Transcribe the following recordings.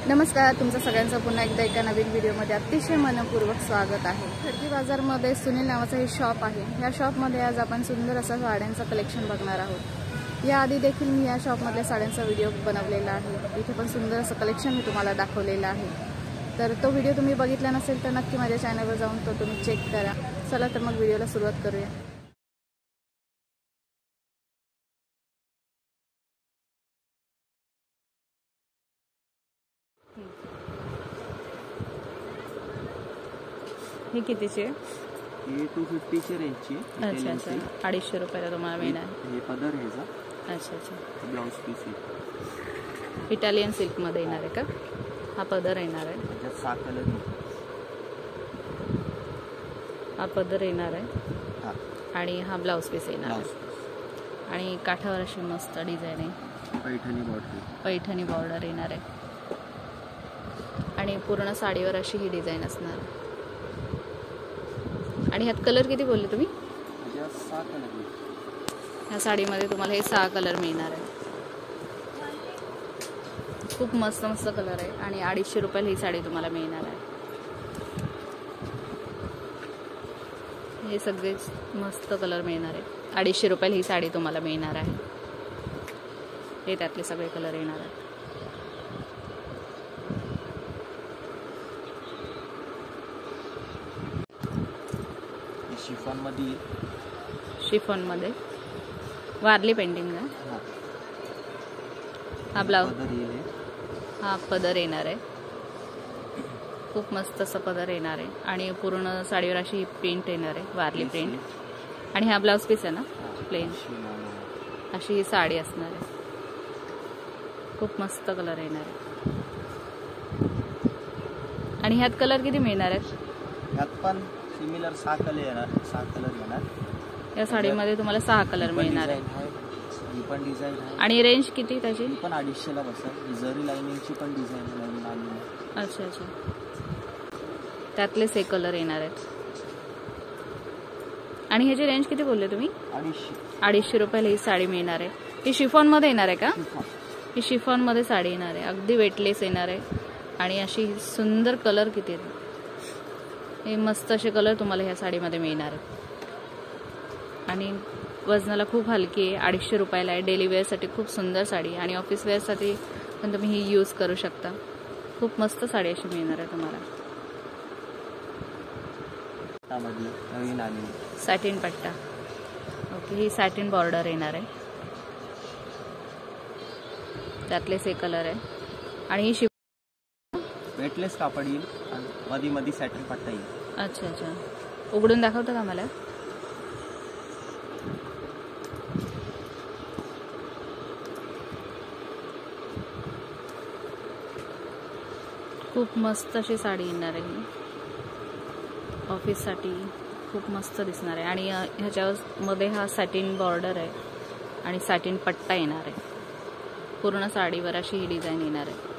नमस्कार, तुमचं सगळ्यांचं पुन्हा एकदा एका नवीन व्हिडिओमध्ये अतिशय मनपूर्वक स्वागत आहे। खडकी बाजारमध्ये सुनील नावाचं हे शॉप आहे। ह्या शॉपमध्ये आज आपण सुंदर असं साड्यांचं कलेक्शन बघणार आहोत। याआधी देखील मी या शॉपमधल्या साड्यांचा व्हिडिओ बनवलेला आहे। इथे पण सुंदर असं कलेक्शन मी तुम्हाला दाखवलेलं आहे। तर तो व्हिडिओ तुम्ही बघितला नसेल तर नक्की माझ्या चॅनलवर जाऊन तो तुम्ही चेक करा। चला तर मग व्हिडिओला सुरुवात करूया। हे कितीचे? हे 250 चे रेंजची। अच्छा अच्छा, 250 रुपयाला तुम्हाला मिळणार। हे पदर ह्याचा। अच्छा अच्छा, ब्लाउज पीस आहे। इटालियन सिल्क मध्ये येणार आहे का? हा पदर येणार आहे। त्याच्यात 6 कलर हा पदर येणार आहे। हां, आणि हा ब्लाउज पीस येणार आहे। आणि काठावर अशी मस्त डिझाइन आहे। पैठणी बॉर्डर येणार आहे। आणि पूर्ण साडीवर अशी ही डिझाइन असणार आहे। आणि ह्यात कलर किती बोलले तुम्ही? 6 कलर। ह्या साडीमध्ये तुम्हाला हे 6 कलर मिळणार आहे। खूप मस्त मस्त कलर आहे। आणि 250 रुपयाला ही साडी तुम्हाला मिळणार आहे। हे सगळेच मस्त कलर मिळणार आहे। 250 रुपयाला ही साडी तुम्हाला मिळणार आहे। हे त्यातले सगळे कलर येणार आहेत। शिफॉन मध्ये वारली पेंटिंग आहे। हा ब्लाउज, हा पदर येणार आहे। खूप मस्त असं पदर येणार आहे। आणि पूर्ण साडीवर अशी प्रिंट येणार आहे, वारली प्रिंट। आणि हा ब्लाउज पीस आहे ना, प्लेन अशी ही साडी असणार आहे। खूप मस्त कलर येणार आहे। आणि ह्यात कलर किती मिळणार आहेत? ह्यात पण सिमिलर 6 कलर येणार। या साडीमध्ये तुम्हाला 6 कलर मिळणार आहे। ही पण डिझाइन आहे। आणि रेंज किती त्याची? ही पण 250 ला बसेल। जरी लाइनिंगची पण डिझाइन नवीन आली आहे। अच्छा अच्छा, त्यातलेच 1 कलर येणार आहेत। आणि ह्याची रेंज किती बोलले तुम्ही? 250 रुपयाला ही साडी मिळणार आहे। ही शिफॉन मध्ये येणार आहे का? ही शिफॉन मध्ये साडी येणार आहे। अगदी वेटलेस येणार आहे। आणि अशी सुंदर कलर किती आहेत, हे मस्त असे कलर तुम्हाला ह्या साडीमध्ये मिळणार आहेत। आणि वजनाला खूप हलकी आहे। 250 रुपयाला आहे। डेली वेअरसाठी खूप सुंदर साडी। आणि ऑफिस वेअरसाठी पण तुम्ही ही यूज करू शकता। खूप मस्त साडी अशी मिळणार आहे तुम्हाला। नवीन आली सॅटिन पट्टा। ओके, ही सॅटिन बॉर्डर येणार आहे। त्यातलेच 1 कलर आहे। आणि ही वेटलेस कापड येईल आणि मध्ये मध्ये सॅटिन पट्टा येईल। अच्छा अच्छा, उघडून दाखवता का मला? खूप मस्त अशी साडी येणार आहे। ऑफिससाठी खूप मस्त दिसणार आहे। आणि ह्याच्यावर मध्ये हा सॅटिन बॉर्डर आहे आणि सॅटिन पट्टा येणार आहे। पूर्ण साडीवर अशी ही डिझाइन येणार आहे।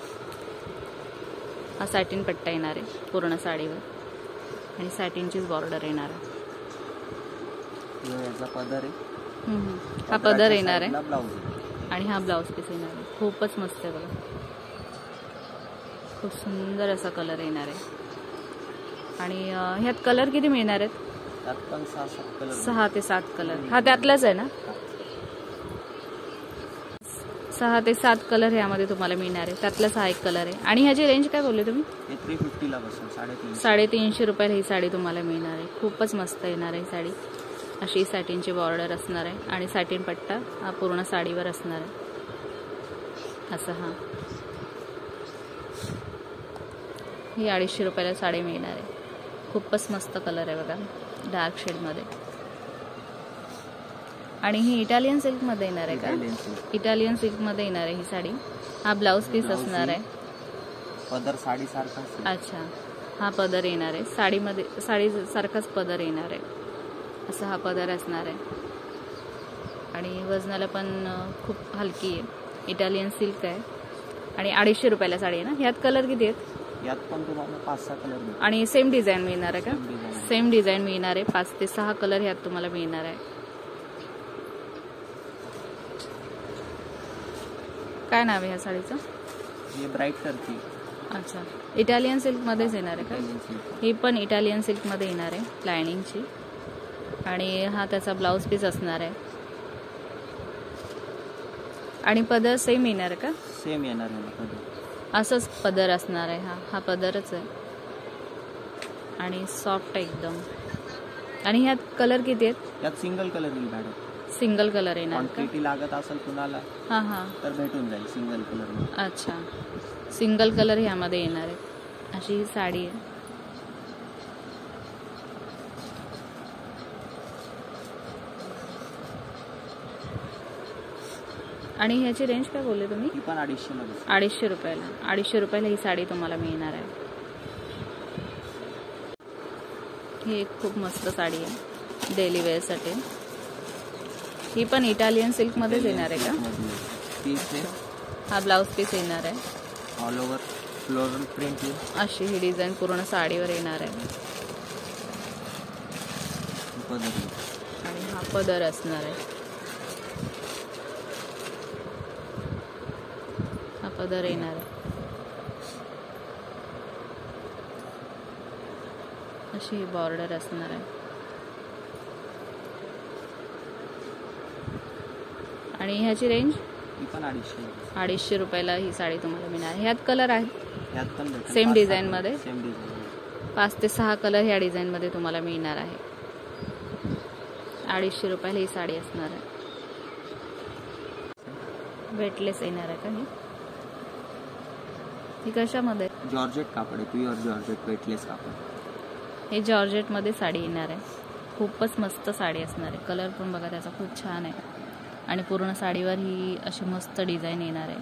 हा सॅटिन पट्टा येणार आहे पूर्ण साडीवर। आणि सॅटिनचीच बॉर्डर येणार आहे। याचा पदर आहे। हा पदर येणार आहे। आणि हा ब्लाउज पीस येणार आहे। खूपच मस्त आहे बघा, खूप सुंदर असा कलर येणार आहे। आणि ह्यात कलर किती मिळणार आहेत? त्यात पण 6-7 कलर, 6 ते 7 कलर। हा त्यातलाच आहे ना? 6 ते 7 कलर ह्यामध्ये तुम्हाला मिळणार आहे। त्यातलाच हा 1 कलर आहे। आणि ह्याची रेंज काय बोलले तुम्ही? 350 ला बसेल। 350 रुपयाला ही साडी तुम्हाला मिळणार आहे। खूपच मस्त येणार आहे साडी। अशी सॅटिनची बॉर्डर असणार आहे आणि सॅटिन पट्टा हा पूर्ण साडीवर असणार आहे असं। हा ही 250 रुपयाला साडी मिळणार आहे। खूपच मस्त कलर आहे बघा, डार्क शेडमध्ये। आणि ही इटालियन सिल्क मध्ये येणार आहे का? इटालियन सिल्क मध्ये येणार आहे ही साडी। हा ब्लाउज पीस असणार आहे। पदर साडी सारखा। अच्छा, हा पदर येणार आहे। साडीमध्ये साडी सारखाच पदर येणार आहे असा हा पदर असणार आहे। आणि वजनाला पण खूप हलकी आहे। इटालियन सिल्क आहे। आणि 250 रुपयाला साडी आहे ना? ह्यात कलर किती आहेत? यात पण तुम्हाला 5-6 कलर मिळणार। आणि सेम डिझाइन मिळणार आहे का? सेम डिझाइन मिळणार आहे। 5 ते 6 कलर ह्यात तुम्हाला मिळणार आहे। काय नाव आहे ह्या साडीचं? ये ब्राइट टर्की। अच्छा, इटालियन सिल्कमध्येच येणार आहे का? Italian silk. ही पण इटालियन सिल्कमध्ये येणार आहे लायनिंगची. आणि हा त्याचा ब्लाऊज पीस असणार आहे. आणि पदर सेम येणार आहे का? सेम येणार आहे पदर. असंच पदर असणार आहे. हा पदरच आहे आणि सॉफ्ट आहे एकदम. आणि ह्यात कलर किती आहेत? यात सिंगल कलर येईल मॅडम. सिंगल कलर येणार का? क्वांटिटी लागत असेल कुणाला हां तर भेटून जाईल सिंगल कलर. अच्छा, सिंगल कलर ह्यामध्ये येणार आहे. अशी ही साडी आहे. आणि ह्याची रेंज काय बोलले तुम्ही? ही पण 250 मध्ये. 250 रुपयाला. 250 रुपयाला ही साडी तुम्हाला मिळणार आहे. ही एक खूप मस्त साडी आहे डेली वेअरसाठी. ही पण इटालियन सिल्कमध्येच येणार आहे का? पीस आहे. हा ब्लाऊज पीस येणार आहे. ऑल ओव्हर फ्लोरल प्रिंट येईल. अशी ही डिझाईन पूर्ण साडीवर येणार आहे. पदर येईल. आणि हा पदर असणार आहे. हा पदर येणार आहे. अशी ही बॉर्डर असणार आहे. आणि ह्याची रेंज ही पण 250. 250 रुपयाला ही साडी तुम्हाला मिळणार. ह्यात कलर आहेत यात पण भेटेल. सेम 5-6 डिझाईन मध्ये. Same design. 5 ते 6 कलर ह्या डिझाईन मध्ये तुम्हाला मिळणार आहे. 250 रुपयाला ही साडी असणार आहे. वेटलेस येणार आहे का ही? ही कशामध्ये? जॉर्जेट कापड आहे. प्युअर जॉर्जेट वेटलेस कापड. हे जॉर्जेट मध्ये साडी येणार आहे. खूपच मस्त साडी असणार आहे. कलर पण बघा त्याचा खूप छान आहे. आणि पूर्ण साडीवर ही अशी मस्त डिझाईन येणार आहे.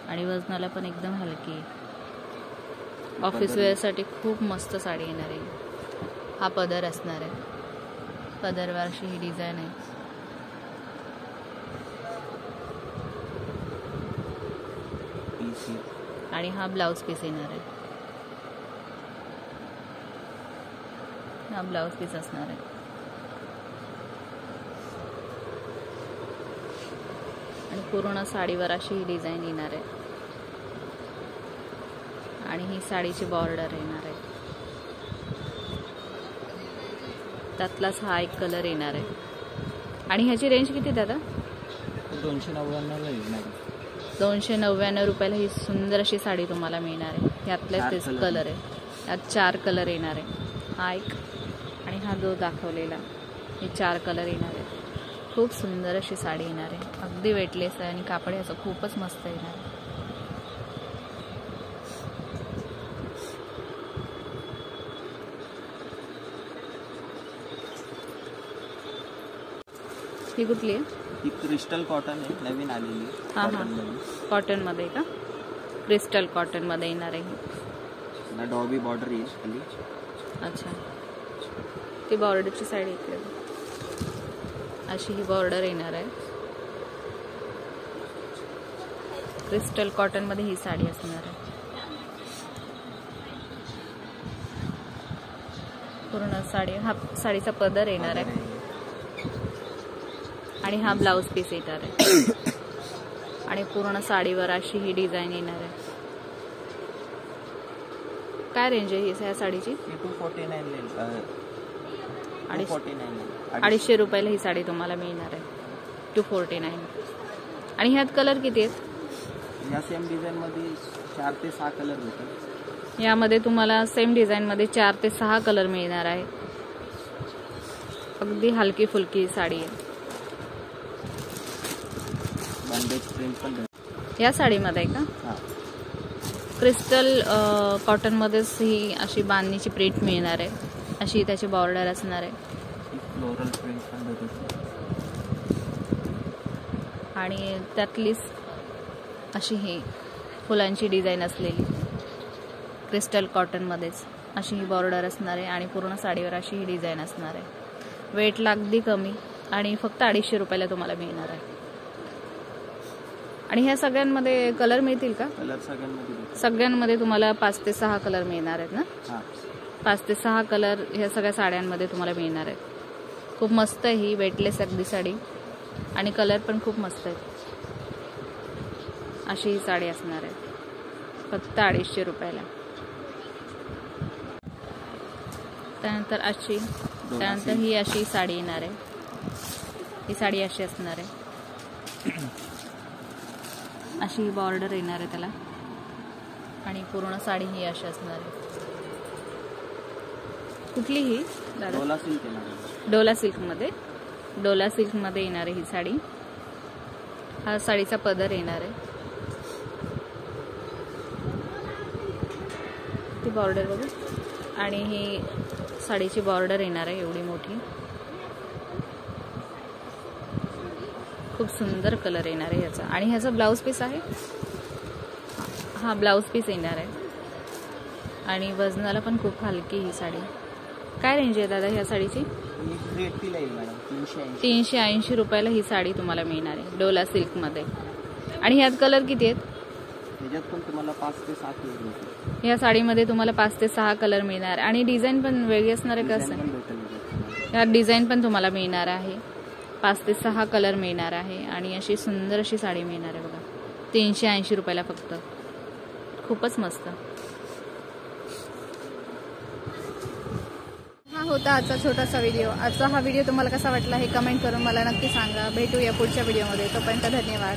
आणि वजनाला पण एकदम हलकी आहे. ऑफिस वेअरसाठी खूप मस्त साडी येणार आहे. हा पदर असणार आहे. पदरवर अशी ही डिझाईन आहे. पीस येईल. आणि हा ब्लाऊज पीस येणार आहे. हा ब्लाऊज पीस असणार आहे. आणि पूर्ण साडीवर अशी ही डिझाईन येणार आहे. आणि ही साडीची बॉर्डर येणार आहे. त्यातलाच हा एक कलर येणार आहे. आणि ह्याची रेंज किती दादा? 299 येईल मॅडम. 299 रुपयाला ही सुंदर अशी साडी तुम्हाला मिळणार आहे. यातलेच तेच कलर आहे. यात 4 कलर येणार आहे. हा एक आणि हा जो दाखवलेला हे 4 कलर येणार आहे. खूप सुंदर अशी साडी येणार आहे. अगदी वेटलेस आहे आणि कापड याचं खूपच मस्त येणार आहे. ही कुठली आहे? ही क्रिस्टल कॉटन आहे. नवीन आलेली. हां हां, कॉटनमध्ये का? क्रिस्टल कॉटनमध्ये येणार आहे. डॉबी बॉर्डर येईल खाली. अच्छा, ती बॉर्डरची साईड येते. अशी ही बॉर्डर येणार आहे. क्रिस्टल कॉटनमध्ये ही साडी असणार आहे. पूर्ण साडी. हा साडीचा पदर येणार आहे. आणि हा ब्लाऊज पीस येणार आहे. आणि पूर्ण साडीवर अशी ही डिझाईन येणार आहे. काय रेंज आहे ह्या साडीची? 249 250 रुपयाला ही साडी तुम्हाला मिळणार आहे. 249. आणि ह्यात कलर किती आहेत? या सेम डिझाईन मध्ये 4 ते 6 कलर भेटतात. यामध्ये तुम्हाला सेम डिझाईन मध्ये 4 ते 6 कलर मिळणार आहे. अगदी हलकी फुलकी साडी आहे. बंडेज प्रिंट पण या साडीमध्ये का? हां. क्रिस्टल कॉटनमध्येच ही अशी बांधणीची प्रिंट मिळणार आहे. अशी त्याची बॉर्डर असणार आहे. फ्लोरल प्रिंट पण भेटते. आणि त्यातलीच अशी ही फुलांची डिझाईन असलेली क्रिस्टल कॉटनमध्येच अशी ही बॉर्डर असणार आहे. आणि पूर्ण साडीवर अशी ही डिझाईन असणार आहे. वेटला अगदी कमी आणि फक्त 250 रुपयाला तुम्हाला मिळणार आहे. आणि ह्या सगळ्यांमध्ये कलर मिळतील का? कलर सगळ्यांमध्ये तुम्हाला 5 ते 6 कलर मिळणार आहेत ना? हां. 5 ते 6 कलर ह्या सगळ्या साड्यांमध्ये तुम्हाला मिळणार आहेत. खूप मस्त आहे ही वेटलेस अगदी साडी. आणि कलर पण खूप मस्त आहेत. अशी ही साडी असणार आहे. फक्त 250 रुपयाला. त्यानंतर अशी, त्यानंतर ही अशी साडी येणार आहे. ही साडी अशी असणार आहे. अशी बॉर्डर येणार आहे त्याला आणि पूर्ण साडी ही अशी असणार आहे. कुठली ही दादा? डोला सिल्क येणार. डोला सिल्कमध्ये, डोला सिल्कमध्ये येणार आहे ही साडी. हा साडीचा पदर येणार आहे. ती बॉर्डर बघू. आणि ही साडीची बॉर्डर येणार आहे एवढी मोठी. खूप सुंदर कलर येणार आहे ह्याचा. आणि ह्याचा ब्लाऊज पीस आहे. हा ब्लाऊज पीस येणार आहे. आणि वजनाला पण खूप हलकी ही साडी. काय रेंज आहे दादा ह्या साडीची? 380 रुपयाला ही साडी तुम्हाला मिळणार आहे डोला सिल्कमध्ये. आणि ह्यात कलर किती आहेत? ह्याच्यात पण तुम्हाला 5 ते 7 कलर मिळतील. ह्या साडीमध्ये तुम्हाला 5 ते 6 कलर मिळणार. आणि डिझाईन पण वेगळी असणार आहे. कसं ह्यात डिझाईन पण तुम्हाला मिळणार आहे. 5 ते 6 कलर मिळणार आहे. आणि अशी सुंदर अशी साडी मिळणार आहे बघा 380 रुपयाला फक्त. खूपच मस्त. हा होता आजचा छोटासा व्हिडिओ. आजचा हा व्हिडिओ तुम्हाला कसा वाटला हे कमेंट करून मला नक्की सांगा. भेटूया पुढच्या व्हिडिओमध्ये. तोपर्यंत धन्यवाद.